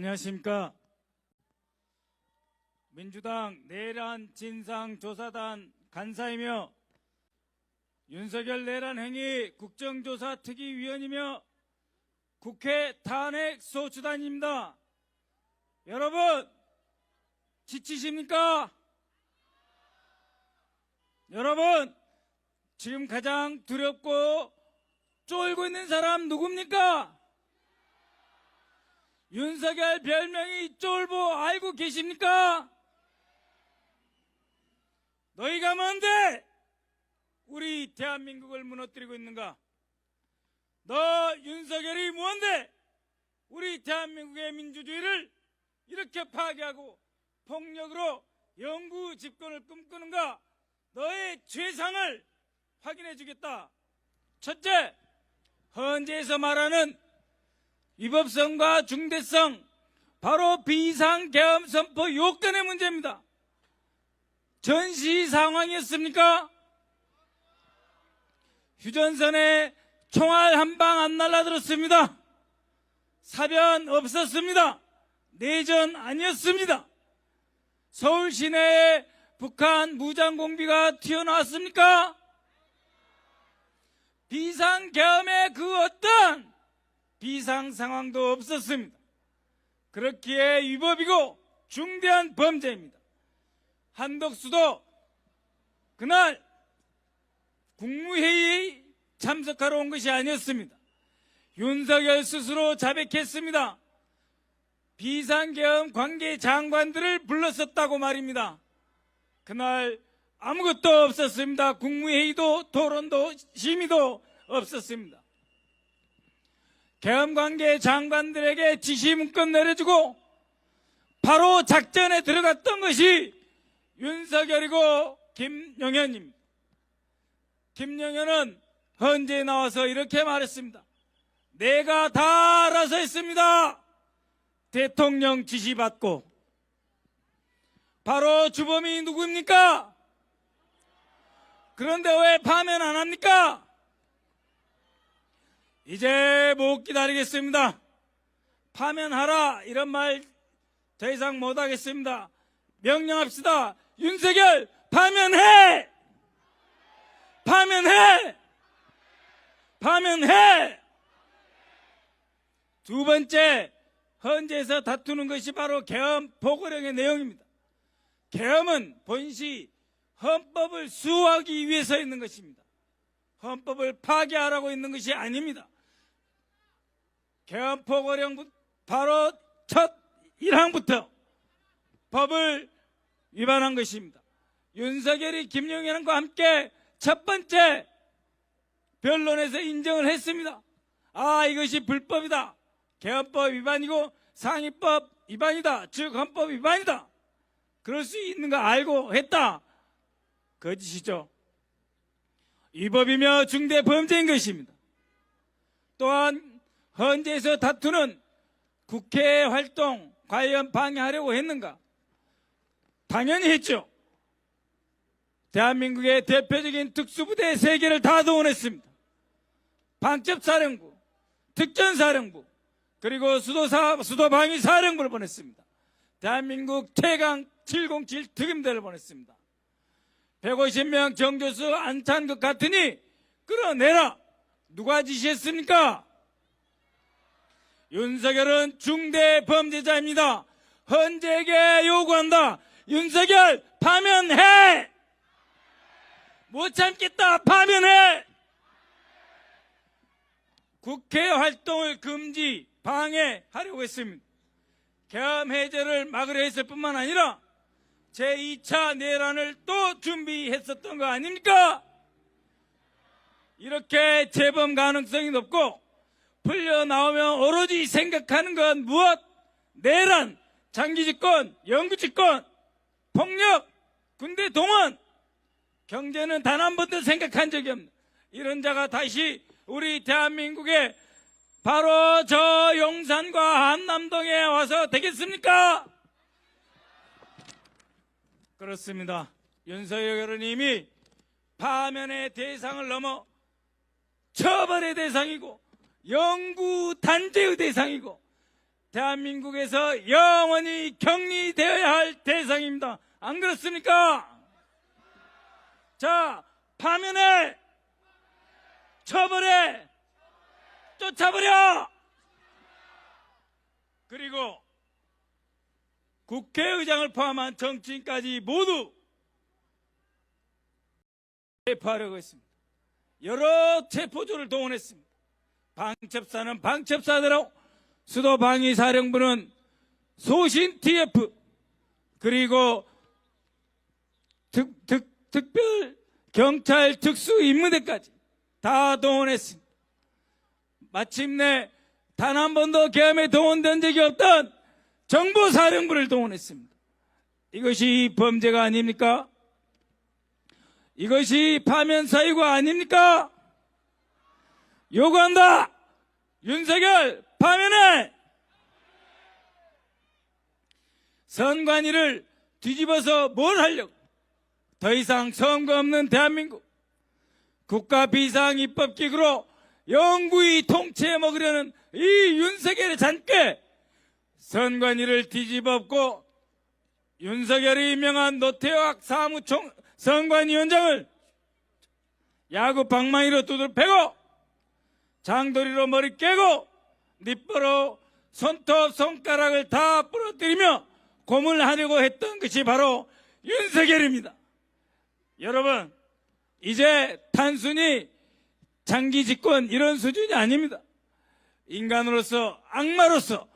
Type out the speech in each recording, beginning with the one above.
안녕하십니까. 민주당 내란 진상조사단 간사이며 윤석열 내란 행위 국정조사 특위위원이며 국회 탄핵소추단입니다. 여러분 지치십니까? 여러분 지금 가장 두렵고 쫄고 있는 사람 누굽니까? 윤석열 별명이 쫄보 알고 계십니까? 너희가 뭔데 우리 대한민국을 무너뜨리고 있는가? 너 윤석열이 뭔데 우리 대한민국의 민주주의를 이렇게 파괴하고 폭력으로 영구 집권을 꿈꾸는가? 너의 죄상을 확인해 주겠다. 첫째, 헌재에서 말하는 위법성과 중대성, 바로 비상계엄 선포 요건의 문제입니다. 전시 상황이었습니까? 휴전선에 총알 한 방 안 날라들었습니다. 사변 없었습니다. 내전 아니었습니다. 서울 시내에 북한 무장공비가 튀어나왔습니까? 비상계엄의 그 어떤 비상 상황도 없었습니다. 그렇기에 위법이고 중대한 범죄입니다. 한덕수도 그날 국무회의에 참석하러 온 것이 아니었습니다. 윤석열 스스로 자백했습니다. 비상계엄 관계 장관들을 불렀었다고 말입니다. 그날 아무것도 없었습니다. 국무회의도 토론도 심의도 없었습니다. 계엄관계 장관들에게 지시문건 내려주고 바로 작전에 들어갔던 것이 윤석열이고 김영현입니다. 김영현은 헌재에 나와서 이렇게 말했습니다. 내가 다 알아서 했습니다. 대통령 지시받고. 바로 주범이 누구입니까? 그런데 왜 파면 안 합니까? 이제 못 기다리겠습니다. 파면하라 이런 말 더 이상 못하겠습니다. 명령합시다. 윤석열 파면해! 파면해! 파면해! 두 번째, 헌재에서 다투는 것이 바로 계엄 보고령의 내용입니다. 계엄은 본시 헌법을 수호하기 위해서 있는 것입니다. 헌법을 파괴하라고 있는 것이 아닙니다. 계엄 보고령 바로 첫 1항부터 법을 위반한 것입니다. 윤석열이 김용현과 함께 첫 번째 변론에서 인정을 했습니다. 아, 이것이 불법이다. 계엄법 위반이고 상위법 위반이다. 즉 헌법 위반이다. 그럴 수 있는 거 알고 했다. 거짓이죠. 위법이며 중대 범죄인 것입니다. 또한 헌재에서 다투는 국회 활동 과연 방해하려고 했는가? 당연히 했죠. 대한민국의 대표적인 특수부대 3개를 다 동원했습니다. 방첩사령부, 특전사령부, 그리고 수도방위사령부를 보냈습니다. 대한민국 최강 707 특임대를 보냈습니다. 150명 정교수 안찬 것 같으니 끌어내라. 누가 지시했습니까? 윤석열은 중대 범죄자입니다. 헌재에게 요구한다. 윤석열 파면해! 못 참겠다. 파면해! 국회 활동을 금지, 방해하려고 했습니다. 계엄 해제를 막으려 했을 뿐만 아니라 제2차 내란을 또 준비했었던 거 아닙니까? 이렇게 재범 가능성이 높고 풀려나오면 오로지 생각하는 건 무엇? 내란, 장기집권, 영구집권, 폭력, 군대 동원, 경제는 단 한 번도 생각한 적이 없는 이런 자가 다시 우리 대한민국에 바로 저 용산과 한남동에 와서 되겠습니까? 그렇습니다. 윤석열은 이미 파면의 대상을 넘어 처벌의 대상이고 영구 단죄의 대상이고 대한민국에서 영원히 격리되어야 할 대상입니다. 안 그렇습니까? 자, 파면해! 처벌해! 쫓아버려! 그리고 국회의장을 포함한 정치인까지 모두 체포하려고 했습니다. 여러 체포조를 동원했습니다. 방첩사는 방첩사대로, 수도방위사령부는 소신 TF, 그리고 특별 경찰 특수임무대까지 다 동원했습니다. 마침내 단 한 번도 계엄에 동원된 적이 없던 정보사령부를 동원했습니다. 이것이 범죄가 아닙니까? 이것이 파면 사유가 아닙니까? 요구한다! 윤석열 파면해! 선관위를 뒤집어서 뭘 하려고? 더 이상 선거 없는 대한민국, 국가 비상입법기구로 영구히 통치해 먹으려는 이 윤석열의 잔꾀, 선관위를 뒤집어엎고 윤석열이 임명한 노태학 사무총 선관위원장을 야구 방망이로 두들 패고 장도리로 머리 깨고 니뽀로 손톱 손가락을 다 부러뜨리며 고문하려고 했던 것이 바로 윤석열입니다. 여러분, 이제 단순히 장기 집권 이런 수준이 아닙니다. 인간으로서, 악마로서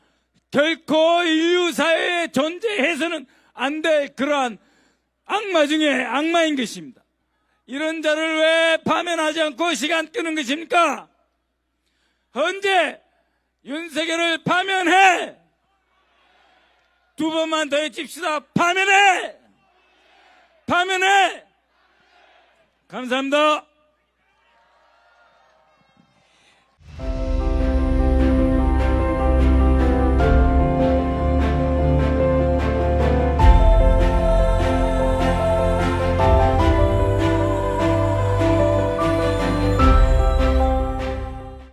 결코 인류 사회에 존재해서는 안 될 그러한 악마 중에 악마인 것입니다. 이런 자를 왜 파면하지 않고 시간 끄는 것입니까? 언제 윤석열을 파면해! 두 번만 더 해칩시다. 파면해! 파면해! 감사합니다.